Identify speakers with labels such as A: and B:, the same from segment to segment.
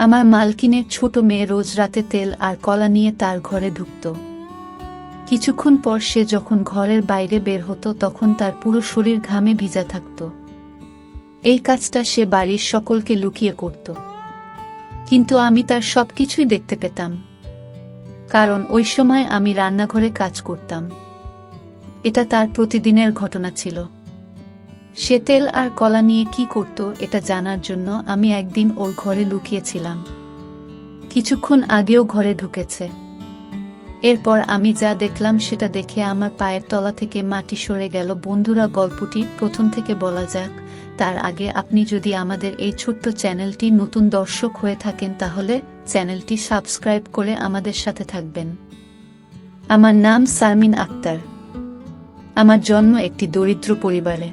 A: আমার মালকিনের ছোট মেয়ে রোজ রাতে তেল আর কলা নিয়ে তার ঘরে ঢুকত। কিছুক্ষণ পর সে যখন ঘরের বাইরে বের হতো তখন তার পুরো শরীর ঘামে ভিজা থাকত। এই কাজটা সে বাড়ির সকলকে লুকিয়ে করত, কিন্তু আমি তার সবকিছুই দেখতে পেতাম, কারণ ওই সময় আমি রান্নাঘরে কাজ করতাম। এটা তার প্রতিদিনের ঘটনা ছিল। সে তেল আর কলা নিয়ে কি করত এটা জানার জন্য আমি একদিন ওর ঘরে লুকিয়েছিলাম। কিছুক্ষণ আগেও ঘরে ঢুকেছে। এরপর আমি যা দেখলাম সেটা দেখে আমার পায়ের তলা থেকে মাটি সরে গেল। বন্ধুরা, গল্পটি প্রথম থেকে বলা যাক, তার আগে আপনি যদি আমাদের এই ছোট্ট চ্যানেলটি নতুন দর্শক হয়ে থাকেন তাহলে চ্যানেলটি সাবস্ক্রাইব করে আমাদের সাথে থাকবেন। আমার নাম শারমিন আক্তার। আমার জন্ম একটি দরিদ্র পরিবারে।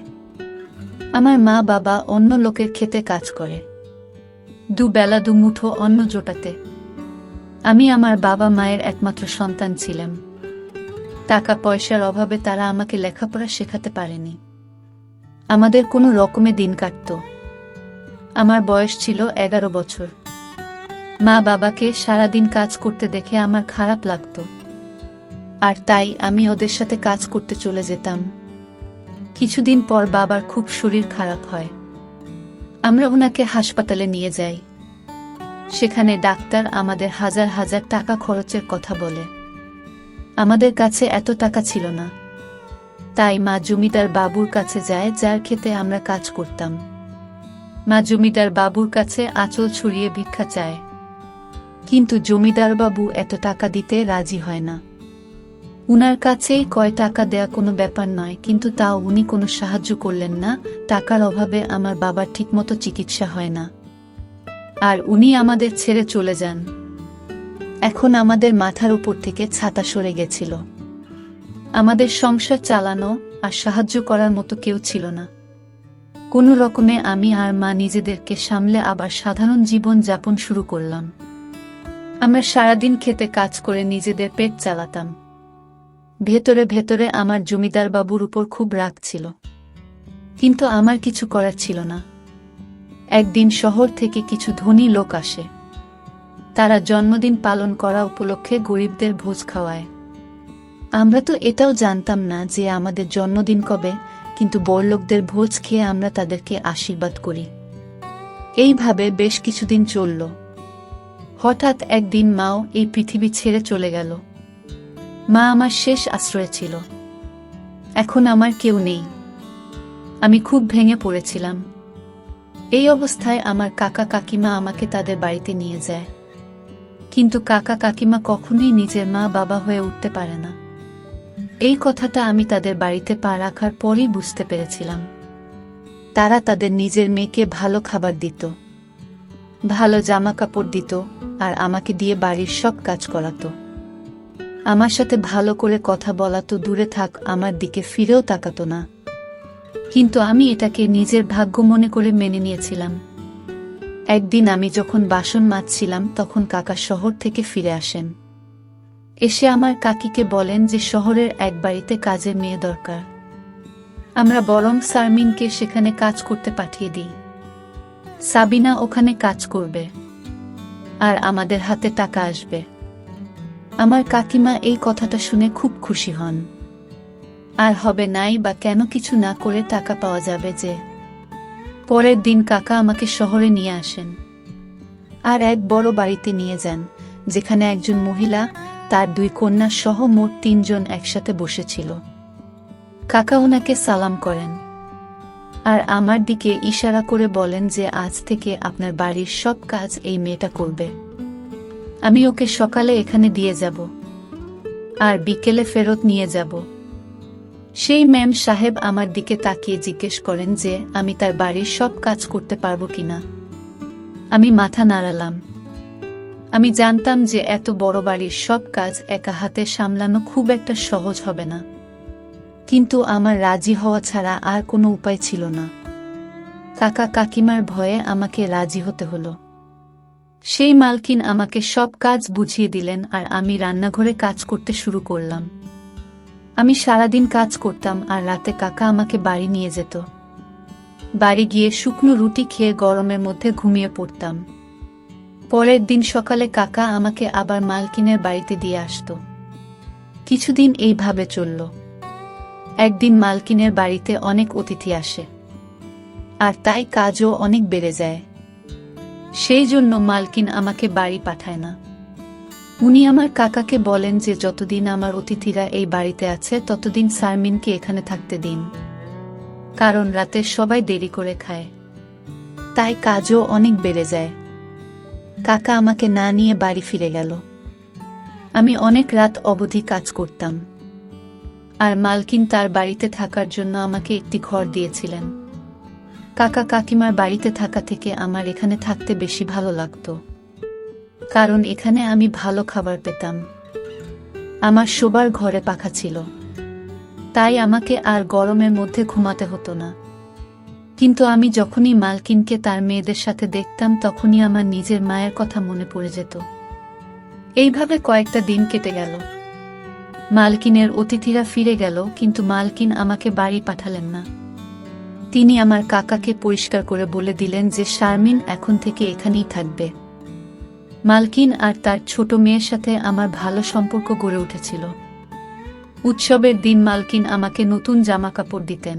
A: আমার মা বাবা অন্য লোকের খেতে কাজ করে, দুবেলা দুমুঠো অন্ন জোটাতে। আমি আমার বাবা মায়ের একমাত্র সন্তান ছিলাম। টাকা পয়সার অভাবে তারা আমাকে লেখাপড়া শেখাতে পারেনি। আমাদের কোনো রকমে দিন কাটত। আমার বয়স ছিল 11 বছর। মা বাবাকে সারাদিন কাজ করতে দেখে আমার খারাপ লাগত, আর তাই আমি ওদের সাথে কাজ করতে চলে যেতাম। কিছুদিন পর বাবার খুব শরীর খারাপ হয়। আমরা ওনাকে হাসপাতালে নিয়ে যাই। সেখানে ডাক্তার আমাদের হাজার হাজার টাকা খরচের কথা বলে। আমাদের কাছে এত টাকা ছিল না, তাই মা জমিদার বাবুর কাছে যায়, যার খেতে আমরা কাজ করতাম। মা জমিদার বাবুর কাছে আঁচল ছড়িয়ে ভিক্ষা চায়, কিন্তু জমিদার বাবু এত টাকা দিতে রাজি হয় না। উনার কাছেই কয় টাকা দেয়া কোনো ব্যাপার নয়, কিন্তু তাও উনি কোনো সাহায্য করলেন না। টাকার অভাবে আমার বাবার ঠিকমতো চিকিৎসা হয় না, আর উনি আমাদের ছেড়ে চলে যান। এখন আমাদের মাথার উপর থেকে ছাতা সরে গেছিল। আমাদের সংসার চালানো আর সাহায্য করার মতো কেউ ছিল না। কোনো রকমে আমি আর মা নিজেদেরকে সামলে আবার সাধারণ জীবন যাপন শুরু করলাম। আমরা সারাদিন খেতে কাজ করে নিজেদের পেট চালাতাম। ভেতরে ভেতরে আমার জমিদার বাবুর উপর খুব রাগ ছিল, কিন্তু আমার কিছু করার ছিল না। একদিন শহর থেকে কিছু ধনী লোক আসে। তারা জন্মদিন পালন করা উপলক্ষে গরিবদের ভোজ খাওয়ায়। আমরা তো এটাও জানতাম না যে আমাদের জন্মদিন কবে, কিন্তু বড়লোকদের ভোজ খেয়ে আমরা তাদেরকে আশীর্বাদ করি। এইভাবে বেশ কিছুদিন চলল। হঠাৎ একদিন মাও এই পৃথিবী ছেড়ে চলে গেল। মা আমার শেষ আশ্রয় ছিল। এখন আমার কেউ নেই। আমি খুব ভেঙে পড়েছিলাম। এই অবস্থায় আমার কাকা কাকিমা আমাকে তাদের বাড়িতে নিয়ে যায়, কিন্তু কাকা কাকিমা কখনোই নিজের মা বাবা হয়ে উঠতে পারে না। এই কথাটা আমি তাদের বাড়িতে পা রাখার পরই বুঝতে পেরেছিলাম। তারা তাদের নিজের মেয়েকে ভালো খাবার দিত, ভালো জামা কাপড় দিত, আর আমাকে দিয়ে বাড়ির সব কাজ করাতো। আমার সাথে ভালো করে কথা বলা তো দূরে থাক, আমার দিকে ফিরেও তাকাতো না। কিন্তু আমি এটাকে নিজের ভাগ্য মনে করে মেনে নিয়েছিলাম। একদিন আমি যখন বাসন মাজছিলাম তখন কাকা শহর থেকে ফিরে আসেন। এসে আমার কাকিকে বলেন যে শহরের এক বাড়িতে কাজের মেয়ে দরকার। আমরা বরং শারমিনকে সেখানে কাজ করতে পাঠিয়ে দিই। সাবিনা ওখানে কাজ করবে, আর আমাদের হাতে টাকা আসবে। আমার কাকিমা এই কথাটা শুনে খুব খুশি হন। আর হবে নাই বা কেন, কিছু না করে টাকা পাওয়া যাবে যে। পরের দিন কাকা আমাকে শহরে নিয়ে আসেন, আর এক বড় বাড়িতে নিয়ে যান, যেখানে একজন মহিলা, তার 2 কন্যা সহ মোট 3 জন একসাথে বসেছিল। কাকা ওনাকে সালাম করেন, আর আমার দিকে ইশারা করে বলেন যে আজ থেকে আপনার বাড়ির সব কাজ এই মেয়েটা করবে। আমি ওকে সকালে এখানে দিয়ে যাব, আর বিকেলে ফেরত নিয়ে যাব। সেই ম্যাম সাহেব আমার দিকে তাকিয়ে জিজ্ঞেস করেন যে আমি তার বাড়ির সব কাজ করতে পারবো কিনা। আমি মাথা নাড়ালাম। আমি জানতাম যে এত বড় বাড়ির সব কাজ একা হাতে সামলানো খুব একটা সহজ হবে না, কিন্তু আমার রাজি হওয়া ছাড়া আর কোনো উপায় ছিল না। কাকা কাকিমার ভয়ে আমাকে রাজি হতে হলো। সেই মালকিন আমাকে সব কাজ বুঝিয়ে দিলেন, আর আমি রান্নাঘরে কাজ করতে শুরু করলাম। আমি সারাদিন কাজ করতাম, আর রাতে কাকা আমাকে বাড়ি নিয়ে যেত। বাড়ি গিয়ে শুকনো রুটি খেয়ে গরমের মধ্যে ঘুমিয়ে পড়তাম। পরের দিন সকালে কাকা আমাকে আবার মালকিনের বাড়িতে দিয়ে আসতো। কিছুদিন এইভাবে চলল। একদিন মালকিনের বাড়িতে অনেক অতিথি আসে, আর তাই কাজও অনেক বেড়ে যায়। সেই জন্য মালকিন আমাকে বাড়ি পাঠায় না। উনি আমার কাকাকে বলেন যে যতদিন আমার অতিথিরা এই বাড়িতে আছে ততদিন শারমিনকে এখানে থাকতে দিন, কারণ রাতে সবাই দেরি করে খায়, তাই কাজও অনেক বেড়ে যায়। কাকা আমাকে না নিয়ে বাড়ি ফিরে গেল। আমি অনেক রাত অবধি কাজ করতাম, আর মালকিন তার বাড়িতে থাকার জন্য আমাকে একটি ঘর দিয়েছিলেন। কাকা কাকিমার বাড়িতে থাকা থেকে আমার এখানে থাকতে বেশি ভালো লাগতো, কারণ এখানে আমি ভালো খাবার পেতাম। আমার শোবার ঘরে পাখা ছিল, তাই আমাকে আর গরমের মধ্যে ঘুমাতে হতো না। কিন্তু আমি যখনই মালকিনকে তার মেয়েদের সাথে দেখতাম তখনই আমার নিজের মায়ের কথা মনে পড়ে যেত। এইভাবে কয়েকটা দিন কেটে গেল। মালকিনের অতিথিরা ফিরে গেল, কিন্তু মালকিন আমাকে বাড়ি পাঠালেন না। তিনি আমার কাকাকে পরিষ্কার করে বলে দিলেন যে শারমিন এখন থেকে এখানেই থাকবে। মালকিন আর তার ছোট মেয়ের সাথে আমার ভালো সম্পর্ক গড়ে উঠেছিল। উৎসবের দিন মালকিন আমাকে নতুন জামা কাপড় দিতেন।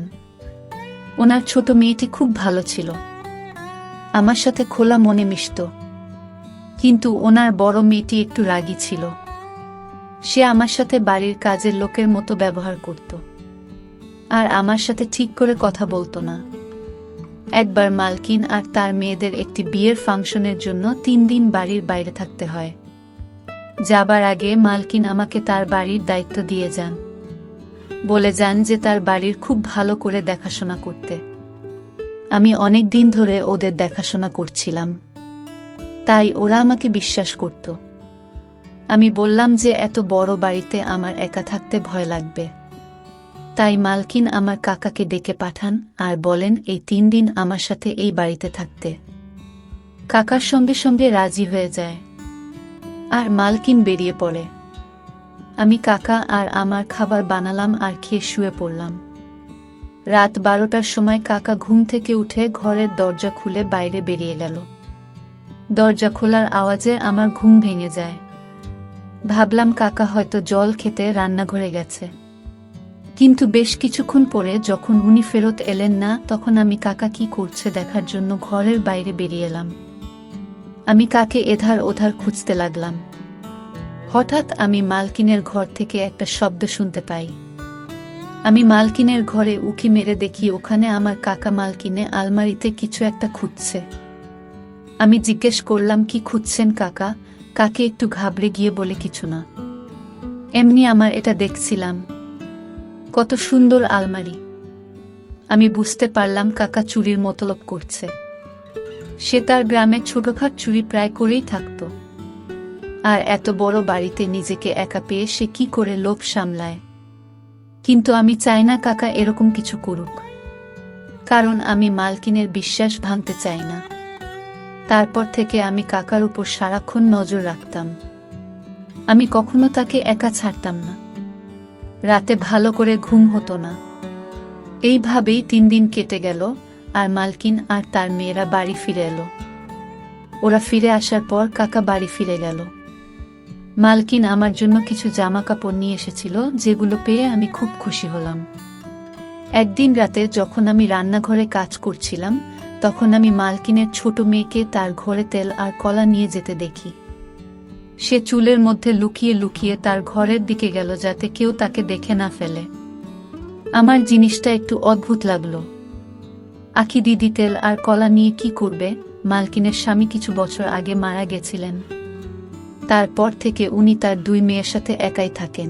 A: ওনার ছোট মেয়েটি খুব ভালো ছিল, আমার সাথে খোলা মনে মিশত। কিন্তু ওনার বড় মেয়েটি একটু রাগী ছিল। সে আমার সাথে বাড়ির কাজের লোকের মতো ব্যবহার করত, আর আমার সাথে ঠিক করে কথা বলতো না। একবার মালকিন আর তার মেয়েদের একটি বিয়ের ফাংশনের জন্য 3 দিন বাড়ির বাইরে থাকতে হয়। যাবার আগে মালকিন আমাকে তার বাড়ির দায়িত্ব দিয়ে যান, বলে যান যে তার বাড়ির খুব ভালো করে দেখাশোনা করতে। আমি অনেক দিন ধরে ওদের দেখাশোনা করছিলাম, তাই ওরা আমাকে বিশ্বাস করত। আমি বললাম যে এত বড় বাড়িতে আমার একা থাকতে ভয় লাগবে। তাই মালকিন আমার কাকাকে ডেকে পাঠান আর বলেন এই 3 দিন আমার সাথে এই বাড়িতে থাকতে। কাকার সঙ্গে সঙ্গে রাজি হয়ে যায়, আর মালকিন বেরিয়ে পড়ে। আমি কাকা আর আমার খাবার বানালাম আর খেয়ে শুয়ে পড়লাম। রাত 12টার সময় কাকা ঘুম থেকে উঠে ঘরের দরজা খুলে বাইরে বেরিয়ে গেল। দরজা খোলার আওয়াজে আমার ঘুম ভেঙে যায়। ভাবলাম কাকা হয়তো জল খেতে রান্নাঘরে গেছে। কিন্তু বেশ কিছুক্ষণ পরে যখন উনি ফেরত এলেন না, তখন আমি কাকা কি করছে দেখার জন্য ঘরের বাইরে বেরিয়ে এলাম। আমি কাকে এধার ওধার খুঁজতে লাগলাম। হঠাৎ আমি মালকিনের ঘর থেকে একটা শব্দ শুনতে পাই। আমি মালকিনের ঘরে উঁকি মেরে দেখি ওখানে আমার কাকা মালকিনে আলমারিতে কিছু একটা খুঁজছে। আমি জিজ্ঞেস করলাম, কি খুঁজছেন কাকা? কাকে একটু ঘাবড়ে গিয়ে বলে, কিছু না, এমনি আমার এটা দেখছিলাম। কত সুন্দর আলমারি। আমি বুঝতে পারলাম কাকা চুরির মতলব করছে। সে তার গ্রামে ছোটখাট চুরি প্রায় করেই থাকত, আর এত বড় বাড়িতে নিজেকে একা পেয়ে সে কি করে লোভ সামলায়। কিন্তু আমি চাই না কাকা এরকম কিছু করুক, কারণ আমি মালকিনের বিশ্বাস ভাঙতে চাই না। তারপর থেকে আমি কাকার উপর সারাক্ষণ নজর রাখতাম। আমি কখনো তাকে একা ছাড়তাম না। রাতে ভালো করে ঘুম হতো না। এইভাবেই 3 দিন কেটে গেল, আর মালকিন আর তার মেয়েরা বাড়ি ফিরে এলো। ওরা ফিরে আসার পর কাকা বাড়ি ফিরে গেল। মালকিন আমার জন্য কিছু জামা কাপড় নিয়ে এসেছিল, যেগুলো পেয়ে আমি খুব খুশি হলাম। একদিন রাতে যখন আমি রান্নাঘরে কাজ করছিলাম, তখন আমি মালকিনের ছোট মেয়েকে তার ঘরে তেল আর কলা নিয়ে যেতে দেখি। সে চুলের মধ্যে লুকিয়ে লুকিয়ে তার ঘরের দিকে গেল, যাতে কেউ তাকে দেখে না ফেলে। আমার জিনিসটা একটু অদ্ভুত লাগলো। আখি দিদি তেল আর কলা নিয়ে কি করবে? মালকিনের স্বামী কিছু বছর আগে মারা গেছিলেন। তারপর থেকে উনি তার 2 মেয়ের সাথে একাই থাকেন।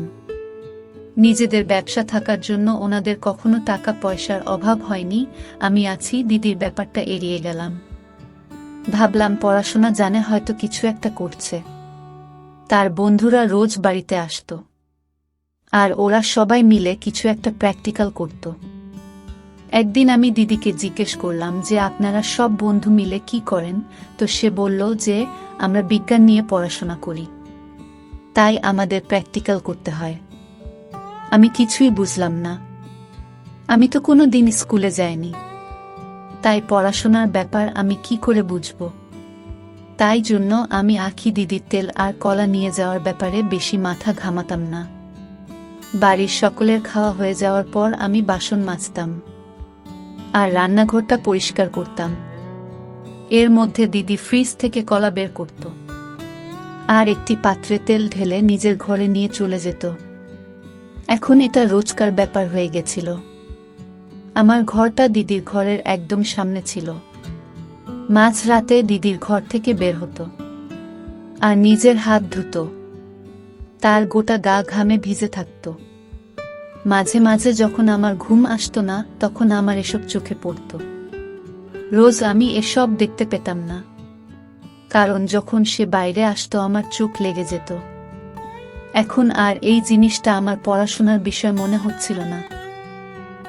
A: নিজেদের ব্যবসা থাকার জন্য ওনাদের কখনো টাকা পয়সার অভাব হয়নি। আমি আছি, দিদির ব্যাপারটা এড়িয়ে গেলাম। ভাবলাম পড়াশোনা জানে, হয়তো কিছু একটা করছে। তার বন্ধুরা রোজ বাড়িতে আসতো, আর ওরা সবাই মিলে কিছু একটা প্র্যাকটিক্যাল করত। একদিন আমি দিদিকে জিজ্ঞেস করলাম যে আপনারা সব বন্ধু মিলে কি করেন? তো সে বলল যে আমরা বিজ্ঞান নিয়ে পড়াশোনা করি, তাই আমাদের প্র্যাকটিক্যাল করতে হয়। আমি কিছুই বুঝলাম না। আমি তো কোনো দিন স্কুলে যাইনি, তাই পড়াশোনার ব্যাপার আমি কি করে বুঝব? তাই জন্য আমি আখি দিদির তেল আর কলা নিয়ে যাওয়ার ব্যাপারে বেশি মাথা ঘামাতাম না। বাড়ির সকলের খাওয়া হয়ে যাওয়ার পর আমি বাসন মাজতাম আর রান্নাঘরটা পরিষ্কার করতাম। এর মধ্যে দিদি ফ্রিজ থেকে কলা বের করত আর একটি পাত্রে তেল ঢেলে নিজের ঘরে নিয়ে চলে যেত। এখন এটা রোজকার ব্যাপার হয়ে গেছিল। আমার ঘরটা দিদির ঘরের একদম সামনে ছিল। মাঝরাতে দিদির ঘর থেকে বের হতো আর নিজের হাত ধুত। তার গোটা গা ঘামে ভিজে থাকত। মাঝে মাঝে যখন আমার ঘুম আসতো না, তখন আমার এসব চোখে পড়ত। রোজ আমি এসব দেখতে পেতাম না, কারণ যখন সে বাইরে আসতো আমার চোখ লেগে যেত। এখন আর এই জিনিসটা আমার পড়াশোনার বিষয় মনে হচ্ছিল না,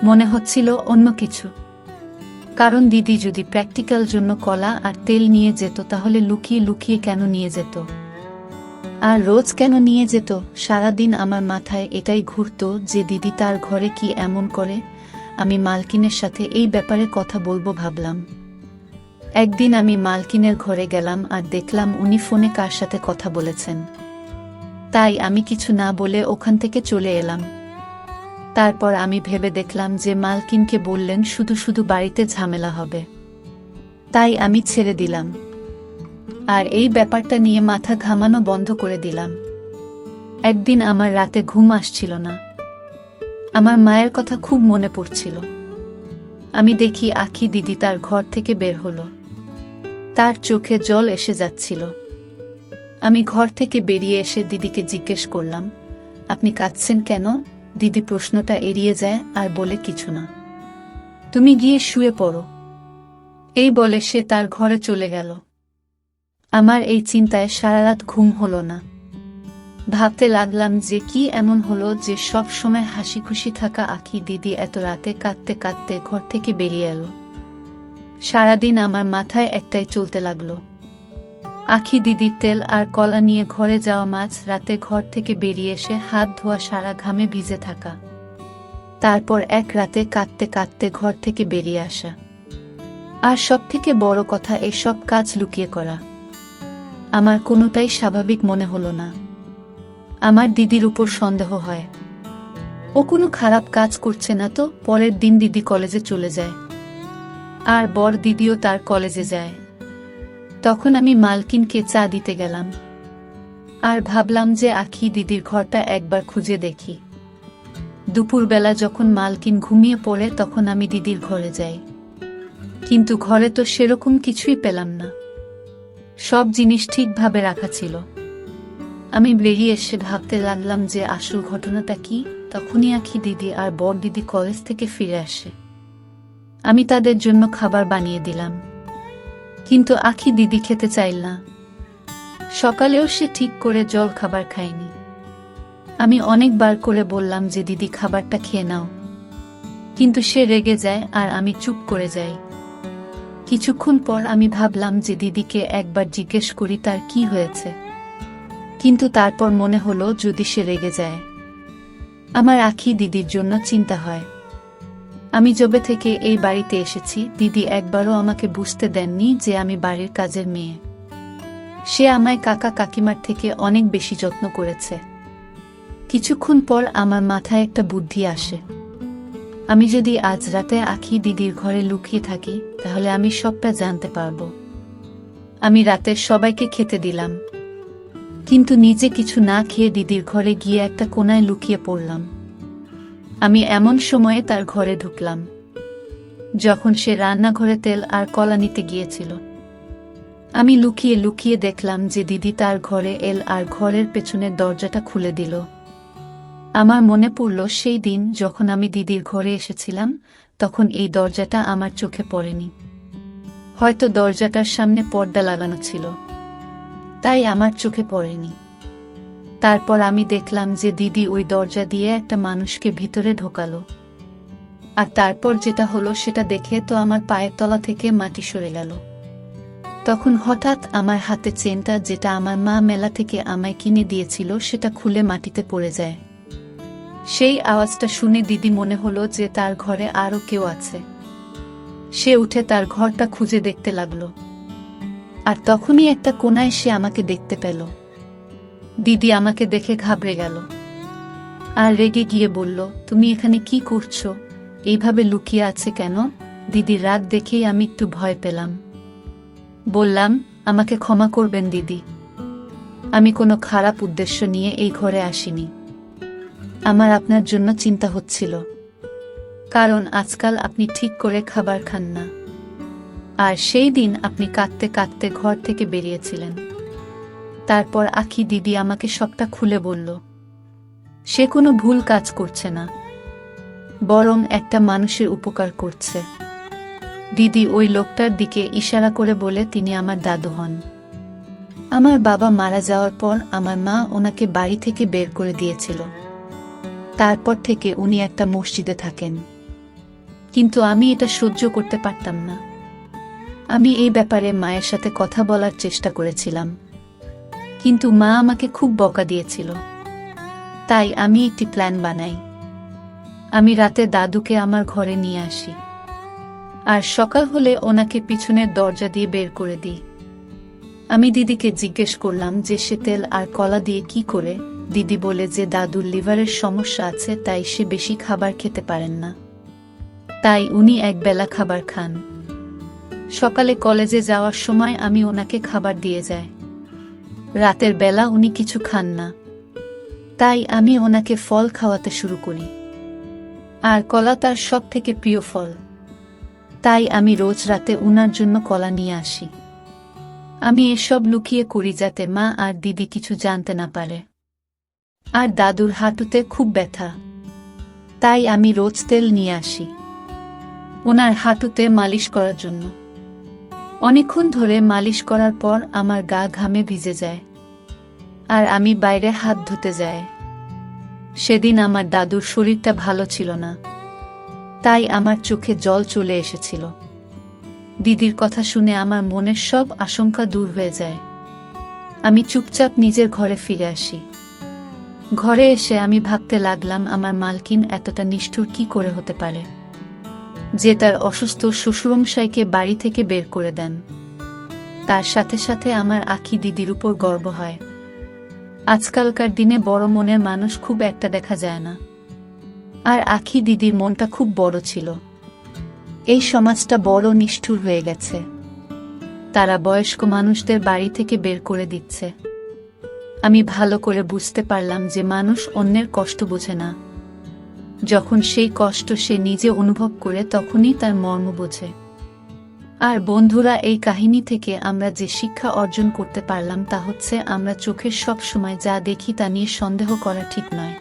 A: মনে হচ্ছিল অন্য কিছু। কারণ দিদি যদি প্র্যাকটিক্যাল জন্য কলা আর তেল নিয়ে যেত, তাহলে লুকিয়ে লুকিয়ে কেন নিয়ে যেত, আর রোজ কেন নিয়ে যেত? সারাদিন আমার মাথায় এটাই ঘুরতো যে দিদি তার ঘরে কি এমন করে। আমি মালকিনের সাথে এই ব্যাপারে কথা বলবো ভাবলাম। একদিন আমি মালকিনের ঘরে গেলাম আর দেখলাম উনি ফোনে কার সাথে কথা বলেছেন। তাই আমি কিছু না বলে ওখান থেকে চলে এলাম। তারপর আমি ভেবে দেখলাম যে মালকিনকে বললেন শুধু শুধু বাড়িতে ঝামেলা হবে, তাই আমি ছেড়ে দিলাম আর এই ব্যাপারটা নিয়ে মাথা ঘামানো বন্ধ করে দিলাম। একদিন আমার রাতে ঘুম আসছিল না। আমার মায়ের কথা খুব মনে পড়ছিল। আমি দেখি আখি দিদি তার ঘর থেকে বের হলো। তার চোখে জল এসে যাচ্ছিল। আমি ঘর থেকে বেরিয়ে এসে দিদিকে জিজ্ঞেস করলাম, আপনি কাঁদছেন কেন? দিদি প্রশ্নটা এড়িয়ে যায় আর বলে, কিছু না, তুমি গিয়ে শুয়ে পড়ো। এই বলে সে তার ঘরে চলে গেল। আমার এই চিন্তায় সারা রাত ঘুম হলো না। ভাবতে লাগলাম যে কি এমন হলো যে সব সময় হাসি খুশি থাকা আখি দিদি এত রাতে কাঁদতে কাঁদতে ঘর থেকে বেরিয়ে এলো। সারাদিন আমার মাথায় একটাই চলতে লাগলো, আখি দিদির তেল আর কলা নিয়ে ঘরে যাওয়া, মাঝ রাতে ঘর থেকে বেরিয়ে এসে হাত ধোয়া, সারা ঘামে ভিজে থাকা, তারপর এক রাতে কাঁদতে কাঁদতে ঘর থেকে বেরিয়ে আসা, আর সবথেকে বড় কথা এসব কাজ লুকিয়ে করা। আমার কোনোটাই স্বাভাবিক মনে হলো না। আমার দিদির উপর সন্দেহ হয়, ও কোনো খারাপ কাজ করছে না তো। পরের দিন দিদি কলেজে চলে যায় আর বড় দিদিও তার কলেজে যায়। তখন আমি মালকিনকে চা দিতে গেলাম আর ভাবলাম যে আখি দিদির ঘরটা একবার খুঁজে দেখি। দুপুরবেলা যখন মালকিন ঘুমিয়ে পড়ে, তখন আমি দিদির ঘরে যাই, কিন্তু ঘরে তো সেরকম কিছুই পেলাম না। সব জিনিস ঠিকভাবে রাখা ছিল। আমি বেরিয়ে এসে ভাবতে লাগলাম যে আসল ঘটনাটা কি। তখনই আখি দিদি আর বড় দিদি কলেজ থেকে ফিরে আসে। আমি তাদের জন্য খাবার বানিয়ে দিলাম, কিন্তু আখি দিদি খেতে চাইল না। সকালেও সে ঠিক করে জল খাবার খায়নি। আমি অনেকবার করে বললাম যে দিদি খাবারটা খেয়ে নাও, কিন্তু সে রেগে যায় আর আমি চুপ করে যাই। কিছুক্ষণ পর আমি ভাবলাম যে দিদিকে একবার জিজ্ঞেস করি তার কি হয়েছে, কিন্তু তারপর মনে হলো যদি সে রেগে যায়, আমার আখি দিদির জন্য চিন্তা হয়। আমি যবে থেকে এই বাড়িতে এসেছি, দিদি একবারও আমাকে বুঝতে দেননি যে আমি বাড়ির কাজের মেয়ে। সে আমায় কাকা কাকিমার থেকে অনেক বেশি যত্ন করেছে। কিছুক্ষণ পর আমার মাথায় একটা বুদ্ধি আসে, আমি যদি আজ রাতে আখি দিদির ঘরে লুকিয়ে থাকি, তাহলে আমি সবটা জানতে পারবো। আমি রাতে সবাইকে খেতে দিলাম, কিন্তু নিজে কিছু না খেয়ে দিদির ঘরে গিয়ে একটা কোনায় লুকিয়ে পড়লাম। আমি এমন সময়ে তার ঘরে ঢুকলাম যখন সে রান্নাঘরে তেল আর কলা নিতে গিয়েছিল। আমি লুকিয়ে লুকিয়ে দেখলাম যে দিদি তার ঘরে এল আর ঘরের পেছনের দরজাটা খুলে দিল। আমার মনে পড়ল সেই দিন যখন আমি দিদির ঘরে এসেছিলাম, তখন এই দরজাটা আমার চোখে পড়েনি। হয়তো দরজাটার সামনে পর্দা লাগানো ছিল, তাই আমার চোখে পড়েনি। তারপর আমি দেখলাম যে দিদি ওই দরজা দিয়ে একটা মানুষকে ভিতরে ঢোকালো। আর তারপর যেটা হলো সেটা দেখে তো আমার পায়ের তলা থেকে মাটি সরে গেল। তখন হঠাৎ আমার হাতে চেনটা, যেটা আমার মা মেলা থেকে আমায় কিনে দিয়েছিল, সেটা খুলে মাটিতে পড়ে যায়। সেই আওয়াজটা শুনে দিদি মনে হলো যে তার ঘরে আরো কেউ আছে। সে উঠে তার ঘরটা খুঁজে দেখতে লাগলো, আর তখনই একটা কোনায় সে আমাকে দেখতে পেল। দিদি আমাকে দেখে ঘাবড়ে গেল আর রেগে গিয়ে বলল, তুমি এখানে কি করছো? এইভাবে লুকিয়ে আছে কেন? দিদির রাগ দেখেই আমি একটু ভয় পেলাম। বললাম, আমাকে ক্ষমা করবেন দিদি, আমি কোনো খারাপ উদ্দেশ্য নিয়ে এই ঘরে আসিনি। আমার আপনার জন্য চিন্তা হচ্ছিল, কারণ আজকাল আপনি ঠিক করে খাবার খান না, আর সেই দিন আপনি কাঁদতে কাঁদতে ঘর থেকে বেরিয়েছিলেন। তারপর আখি দিদি আমাকে সবটা খুলে বলল। সে কোনো ভুল কাজ করছে না, বরং একটা মানুষের উপকার করছে। দিদি ওই লোকটার দিকে ইশারা করে বলে, তিনি আমার দাদু হন। আমার বাবা মারা যাওয়ার পর আমার মা ওনাকে বাড়ি থেকে বের করে দিয়েছিল। তারপর থেকে উনি একটা মসজিদে থাকেন। কিন্তু আমি এটা সহ্য করতে পারতাম না। আমি এই ব্যাপারে মায়ের সাথে কথা বলার চেষ্টা করেছিলাম, কিন্তু মা আমাকে খুব বকা দিয়েছিল। তাই আমি একটি প্ল্যান বানাই। আমি রাতে দাদুকে আমার ঘরে নিয়ে আসি, আর সকাল হলে ওনাকে পিছনের দরজা দিয়ে বের করে দিই। আমি দিদিকে জিজ্ঞেস করলাম যে সে তেল আর কলা দিয়ে কি করে। দিদি বলে যে দাদুর লিভারের সমস্যা আছে, তাই সে বেশি খাবার খেতে পারেন না, তাই উনি একবেলা খাবার খান। সকালে কলেজে যাওয়ার সময় আমি ওনাকে খাবার দিয়ে যাই। রাতের বেলা উনি কিছু খান না, তাই আমি ওনাকে ফল খাওয়াতে শুরু করি, আর কলা তার সব থেকে প্রিয় ফল। তাই আমি রোজ রাতে উনার জন্য কলা নিয়ে আসি। আমি এসব লুকিয়ে করি যাতে মা আর দিদি কিছু জানতে না পারে। আর দাদুর হাঁটুতে খুব ব্যথা, তাই আমি রোজ তেল নিয়ে আসি ওনার হাঁটুতে মালিশ করার জন্য। অনেকক্ষণ ধরে মালিশ করার পর আমার গা ঘামে ভিজে যায়, আর আমি বাইরে হাত ধুতে যাই। সেদিন আমার দাদুর শরীরটা ভালো ছিল না, তাই আমার চোখে জল চলে এসেছিল। দিদির কথা শুনে আমার মনের সব আশঙ্কা দূর হয়ে যায়। আমি চুপচাপ নিজের ঘরে ফিরে আসি। ঘরে এসে আমি ভাবতে লাগলাম, আমার মালকিন এতটা নিষ্ঠুর কি করে হতে পারে যে তার অসুস্থ শ্বশুরমশাইকে বাড়ি থেকে বের করে দেন। তার সাথে সাথে আমার আখি দিদির উপর গর্ব হয়। আজকালকার দিনে বড় মনের মানুষ খুব একটা দেখা যায় না, আর আখি দিদির মনটা খুব বড় ছিল। এই সমাজটা বড় নিষ্ঠুর হয়ে গেছে। তারা বয়স্ক মানুষদের বাড়ি থেকে বের করে দিচ্ছে। আমি ভালো করে বুঝতে পারলাম যে মানুষ অন্যের কষ্ট বোঝে না। যখন সেই কষ্ট সে নিজে অনুভব করে তখনই তার মর্ম বোঝে। আর বন্ধুরা, এই কাহিনী থেকে আমরা যে শিক্ষা অর্জন করতে পারলাম তা হচ্ছে, আমরা চোখের সব সময় যা দেখি তা নিয়ে সন্দেহ করা ঠিক নয়।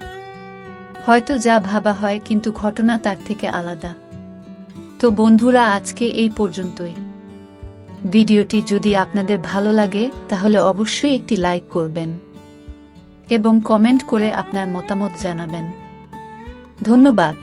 A: হয়তো যা ভাবা হয়, কিন্তু ঘটনা তার থেকে আলাদা। তো বন্ধুরা, আজকে এই পর্যন্তই। ভিডিওটি যদি আপনাদের ভালো লাগে তাহলে অবশ্যই একটি লাইক করবেন এবং কমেন্ট করে আপনার মতামত জানাবেন। ধন্যবাদ।